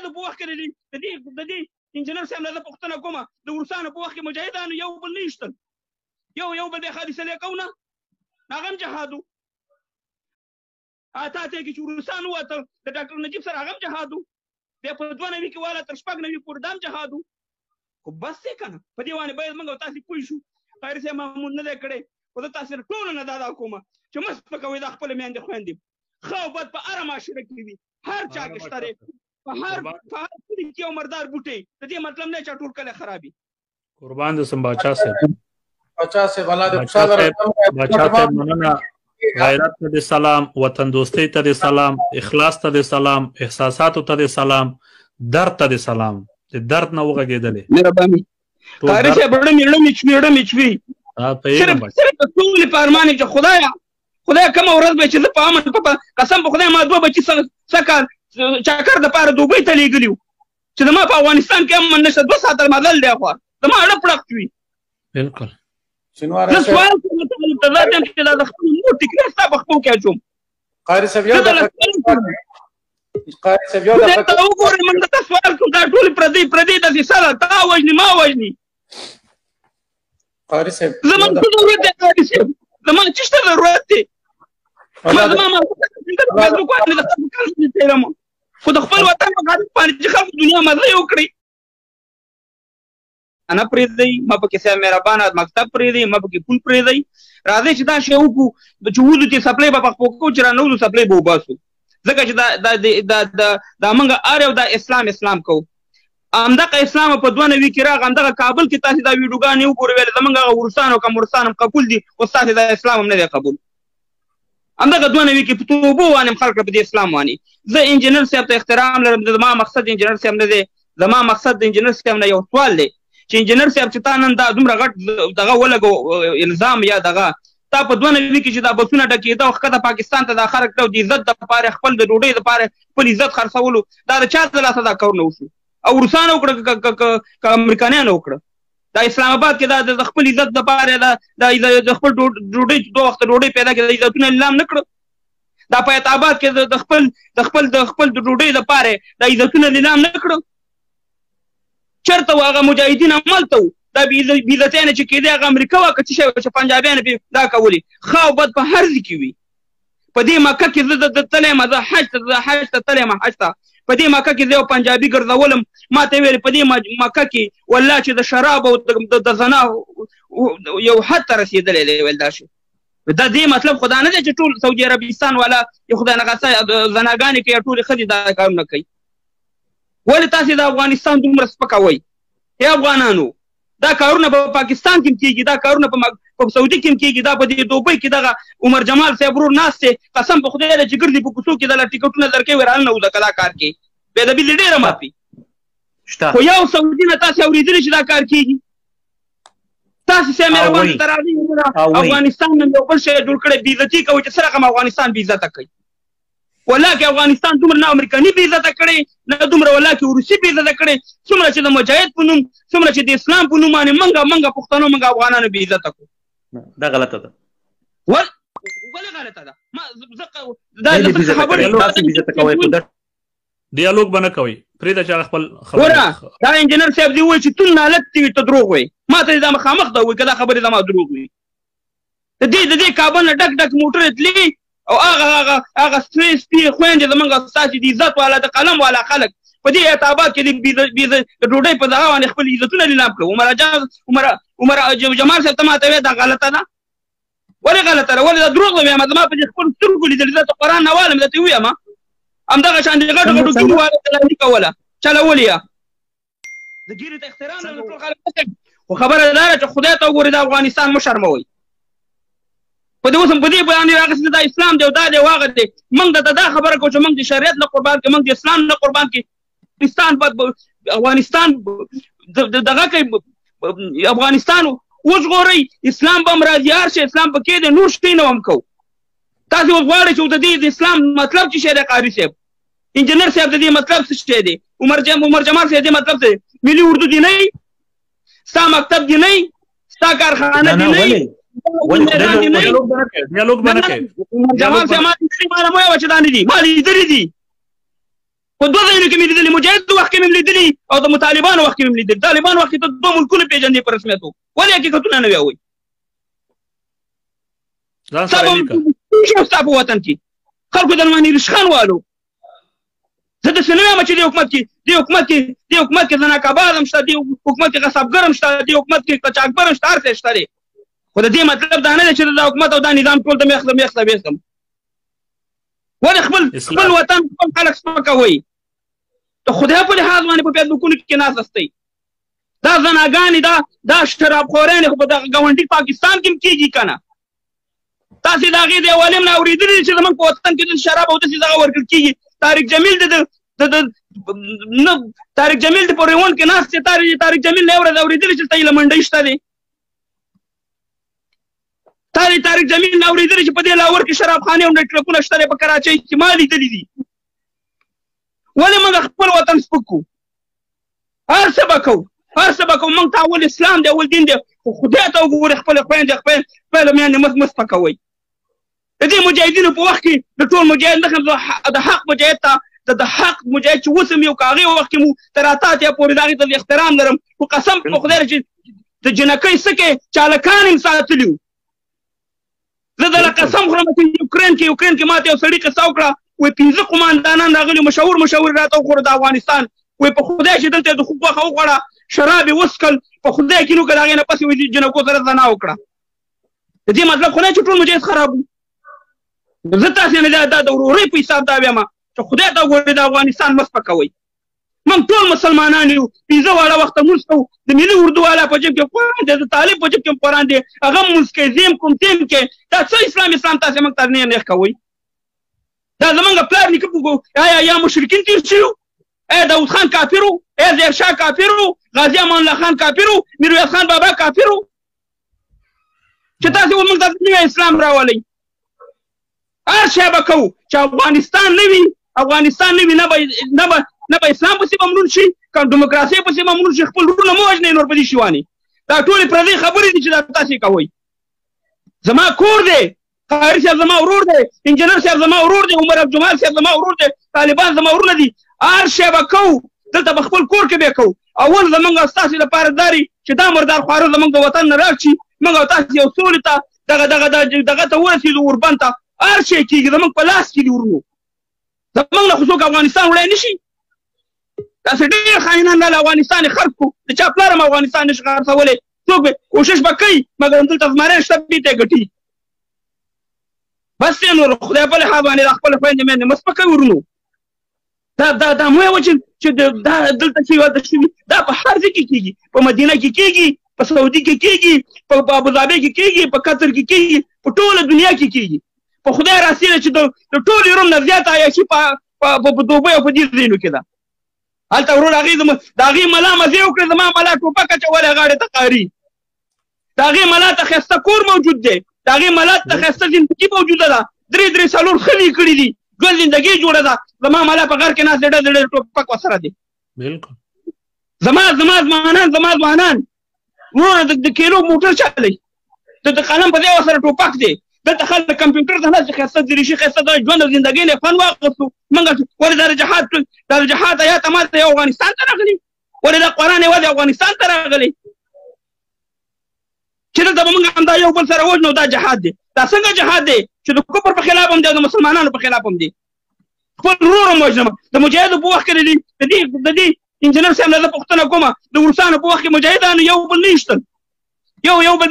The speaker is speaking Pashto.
ورسانو په وخت کې د دې انجینر صاحب نه زه پوښتنه کومه د ورسانو په وخت کې مجاهدانو یو بل نه ایستل یو بل د حادثه کوو نه هغه هم جهاد و اته کې چې ورسان ووته د ډاکټر نجیب سره هغه هم جهاد و بیا په 2 نوي کې والا تر 6 نوي پورې دا هم جهاد و خو بس یې که نه په دې باندې باید موږ تاسې پوه شو قاري صاحب محمود نه دی کړی خو زه تاسې ټولو نه دا کومه چې مه سپکوئ دا خپلې میندې خویندې ښه او بد په هره معاشره کې وي هر چا کې شته دی په هر کلي کې یو مردار بوټی د دې مطلب نه چې ټول کلی خرابي قربان دې سم باچا صاحب باچا صاحب مننه غیرت ته دې سلام وطن دوستۍ ته دې سلام اخلاص ته دې سلام احساساتو ته دې سلام درد ته دې سلام چې درد نه وغږېدلې مهرباني قاري صاحب ړمې چوي صرف د ټولې په ارمان چې خدایه کومه ورځ به چې زه په امن قسم په خدای ما 2 بچي څه چاکر دپاره دوبۍ ته لیږلي وو چې زما په افغانستان کې امن نشته 2 ساعته مزل دی خوا زما اړه پړق وي بلکل زه سوال کوم ته دا یم چې دا د خپل مور ټیکری ستا په خپل کې اچوم قاري صاحب یو ته وګورئ موږ درته سوال کوم دا ټولې پردۍ دسیسه ده تا وژني ما وژني قاري صاحب زما څه ضرورت دی قاري صاحب زما څه شته ضرورت دی زما فیسبوک باندې د خلکو کار تېرم خو د خپل وطن په غاړه باندې چې خلکو دنیا مزه یې وکړي انا پرېږدئ مه پکې صاحب مهربانه مکتب پرېږدئ مه پکې پول پرېږدئ راځئ چې دا شی وکړو چې وځو چې سپلی به پخپو کوو چې رانه وځو سپلی به وباسو ځکه چې دا موږ هر یو دا اسلام کوو همدغه اسلام په 2 نوي کې راغی همدغه کابل کې تاسې دا ویډیوګانې وګورئ ویل زموږ هغه ورسان او کمرسان هم قبول دي خو ستاسې دا اسلام هم نه دی قبول همدغه 2 نوي کې په توبو باندې خلک په دې اسلام باندې زه انجینر صاحب ته احترام لرم زما مقصد انجینر صاحب نه دی زما مقصد د انجینر صاحب نه یو سوال دی چې انجینر صاحب چې تا نن دا دومره غټ دغه ولګو الزام یا دغه تا په 2 نوي کې چې دا بسونه ډکېده او ښکته پاکستان ته دا خلک ته د عزت دپاره خپل د ډوډۍ دپاره خپل عزت خرڅولو دا د چا د لاسه دا کارونه وشو او روسانو وکړه که امریکانیانو وکړه دا اسلام آباد کې دا د خپل عزت دپاره د خپل ډوډۍ 2 وخته ډوډۍ پیدا کړه د عزتونه لیلام نه کړه دا په ایت آباد کې د خپل ډوډۍ دپاره د عزتونه لیلام نه کړه چېرته و هغه مجاهدین همالته وو دا بېعزتیانې چې کېدې هغه امریکا وه که څه شی وه چې پنجابیانو پرې دا کولې ښه او بد په هر ځای کې وي په دې مکه کې زه تللی یم زه حج ته تللی یم حج ته په دې مکه کې زه یو پنجابي ګرځولم ما ته یې ویل په دې مکه کې والله چې د شراب او د زنا یو حد ته رسېدلی دی ویل دا شي دا دې مطلب خو دا نه دی چې ټول سعودي عربستان والا یا خدای نخواسته زناګانې کوي یا ټولې ښځې دا کارونه کوي ولې تاسې د افغانستان دومره سپکوئ ای افغانانو دا کارونه په پاکستان کې هم کېږي دا کارونه په سعودي کې هم کېږي دا په دې دوبۍ کې دغه عمر جمال صاحب ورور ناست دی قسم په خدای دی چې ګرځي په کوڅو کې دله ټکټونه درکوي هلته وځه که دا کار کوي بېادبي دې ډېره مافي خو یو سعودي نه تاسې اورېدلي چې دا کار کېږي تاسې صاحب مهرباني ته راځئ افغانستان نه یو بل شی جوړ کړی بېعزتي کوئ چې څه رقم افغانستان بېعزته کوي والله کې افغانستان دومره نه امریکاني بېعزته کړی نه دومره والله کې روسي بېعزته کړی څومره چې د مجاهد په نوم څومره چې د اسلام په نوم باندې موږ پښتنو موږ افغانانو بېعزته کړو دا غلطه ده ولې غلطه ده ډیالوګ به نه کوئ پرېږده چې هغه خپل ګوره دا انجینر صاحب دې ووایي چې تون نالت دې وي ته دروغ وایي ما ته دا مخامخ ده وایي که دا خبرې زما دروغ وي د دې کابل نه ډک موټرې تلي او هغه سپي خویندې زموږ ستاسې د عزت والا د قلم والا خلک په دې ایت آباد کې د ډوډۍ په دغه باندې خپل عزتونه لیلام کړو عمر جمال صاحب ته ما ته وایي دا غلطه ده ولې غلطه ده ولې دا دروغ ده وایم زما په دې خپلو سترګو لیدلي زه ته قرآن نه والم درته ووایم همدغه شان د غټو ګیرو والا دلالي کوله چلولې یې د ګیرې ته احترام لرم ټول خلک نه کوي خو خبره دا ده چې خدای ته وګورئ د افغانستان مه شرموئ په دې اوس هم په دې باندې راغلی دا اسلام دی او دا دی واغه دی موږ ته دا خبره کوو چې موږ د شریعت نه قربان کړو موږ د اسلام نه قربان کړو افغانستان دغه کوي افغانستان وژغورئ اسلام به هم راځي هر شی اسلام پکې دی نور شی نه هم کوو تاسې اوس غواړئ چې د دې د اسلام مطلب څه شی دی قاري صاحب انجینر صاحب د دې مطلب څه شی دی عمر جمال صاحب د دې مطلب څه دی ملي اردو دی نه ستا مکتب دی نه ستا کارخانه دی نه ډیالوګ به نه کوي جمال صاحب ما لیدلي ما نه مه وایه چې دا نه دي ما لیدلي دي په 2 ځایونو کې مې لیدلي مجاهد 2 لیدلي او د طالبانو وخت کې هم لیدلي. طالبانو وخت کې ته دوه ملکونه پېژندې په رسمیت ولې حقیقتونه نه وایي؟ ستا په وطن کې خلکو د نعماني رشخان والو. زه داسې نه وایم چې دې حکومت کې زناکاباد هم شته، دې حکومت کې غصبګر هم شته، دې حکومت کې قاچاقبر هم شته، هر څه شته دی. خو د دې مطلب دا نه دی چې دا حکومت او دا نظام ټول د میخته بیخم. ولې خپل وطن خپل خلک سپکوئ؟ د خدای په لحاظ باندې په فیسبوکونو کې ناستئ. دا زناګانې دا شرابخورانې خو په دغه ګاونډي پاکستان کې هم کېږي که نه؟ تاسې د هغې د یو عالم نه اورېدلي دي چې زموږ په وطن کې داسې شراب او داسې دغه ورکړل کېږي. طارق جمیل د په ریوند کې ناست دی. طارق جمیل نه یې ورځ اورېدلي چې ته یې له منډۍ شته دی؟ طارق جمیل نه اورېدلي چې په دې لاهور کې شرابخانې او نایټکلبونه شته دی په کراچۍ کې؟ ما لیدلي دي. ولې موږ خپل وطن سپک کړو؟ هر څه به کوو موږ ته اول اسلام دی، اول دین دی، خو خدای ته وګورئ خپلې خویندې خپله میندې مه سپکوئ. د دې مجاهدینو په وخت کې د ټول مجاهد نښه د حق مجاهد ته د حق مجاهد چې اوس هم یو که هغې وخت کې مو تر اته اتیا پورې د هغې ته احترام لرم، خو قسم په خدای چې د جنکۍ څه کې چالکان هم ساتلي وو. زه دله قسم خورم چې یوکرین کې ماته یو سړي قصه وکړه، وایي 15 قماندانان راغلي، مشهور راته وخوړه د افغانستان. وایي په خدای چې دلته د خوب غوښه وخوړه، شراب یې وڅښل، په خدای کې نو که د هغې نه پس یې جنکو سره زنا وکړه. د دې مطلب خو نه چې ټول مجاهد خراب وو. زه تاسې نه دا د ورورۍ په حساب دا وایم چې خدای ته وګورئ د افغانستان مه سپکوئ. موږ ټول مسلمانان یو، 15 واړه وخته مونځ کوو، د ملي اردو والا په جیب کې قرآن دی، د طالب په جیب کې قرآن دی، هغه مونځ کوي، زیم کوم تیم کې. دا څه اسلام تاسې موږ ته نیغ کوئ؟ دا زمونږ پلار نیکه یا مشرکین تېر شوي، ایا داود خان کافر و، ایا زیرشاه کافر و، غازي امان الله خان کافر و، میرویس خان بابا کافر و، چې تاسې موږ ته نوی اسلام راولئ. هر شی به کوو چې افغانستان نه وي، نه به اسلام پسې به مړون شي، که ډیموکراسۍ پسې به مړون شي، خپل وروڼه مه وژنئ نور په دې شیوانې. دا ټولې پردۍ خبرې دي چې دا تاسې کوئ. زما کور دی، قاري صاحب زما ورور دی، انجینر صاحب زما ورور دی، عمر عبدالجمال صاحب زما ورور دی، طالبان زما ورونه دي. هر شی به کوو، دلته به خپل کور کې به کوو. اول زموږ او ستاسې لپاره دا چې دا مردار خواره زموږ د وطن نه راشي، موږ او تاسې یو سولې ته دغه ته ورسېدو، اوربند ته. هر شی کېږي زموږ په لاس کې دي ورونو. زموږ نه خو څوک افغانستان وړی نه شي. تاسې ډېر خاینان لاله افغانستان یې خرڅ کړو، د چا پلار هم افغانستان نه شي خرڅولی. څوک به کوشش به کوي، مګر همدلته زمری شته بیرته یې ګټي. بس دی نور خدای په لحاظ باندې د خپلې خویندې میندې مه سپکوئ ورونو. دا مو یې وه چې دا دلته چې واده شوي، دا په هر ځای کې کېږي. په مدینه کې کېږي، په سعودي کې کېږي، په ابوظبي کې کېږي، په قطر کې کېږي، په ټوله دنیا کې کېږي. په خدای راستي ده چې د ټول روم نه زیاته عیاشي په دوبۍ او په دې ځایونو کې ده. هلته ورور هغې د هغې ملا مزې وکړې، زما ملا ټوپک اچولی غاړې ته قاري. د هغې ملا ته ښایسته کور موجود دی، د هغې ملا ته ښایسته زندګي موجوده ده، 3 4 ښځې کړي دي، ژوند زندګي جوړه ده. زما ملا په غر کې ناست دی، ډېر ټوپک ورسره دی. بالکل زما ځوانان وروره د کیلو موټر چلوي، د قلم په ځای ورسره ټوپک دی. دلته خلک کمپیوټر ته ناست دي، ښایسته دریشي، ښایسته د ژوند او زندګۍ نه خوند واخیستو. موږ ولې دا د جهاد ایات ماته یو افغانستان ته راغلي؟ ولې دا قرآن یوازې افغانستان ته راغلی؟ چې دلته به موږ همدا یو بل سره وژنو، دا جهاد دی. دا څنګه جهاد دی چې د کفر په خلاف هم دی او د مسلمانانو په خلاف هم دی؟ خپل ورور هم وژنم. د مجاهدو په وخت کې د دې انجینر صاحب نه زه پوښتنه کومه، د روسانو په وخت کې مجاهدانو یو بل نه ایستل، یو بل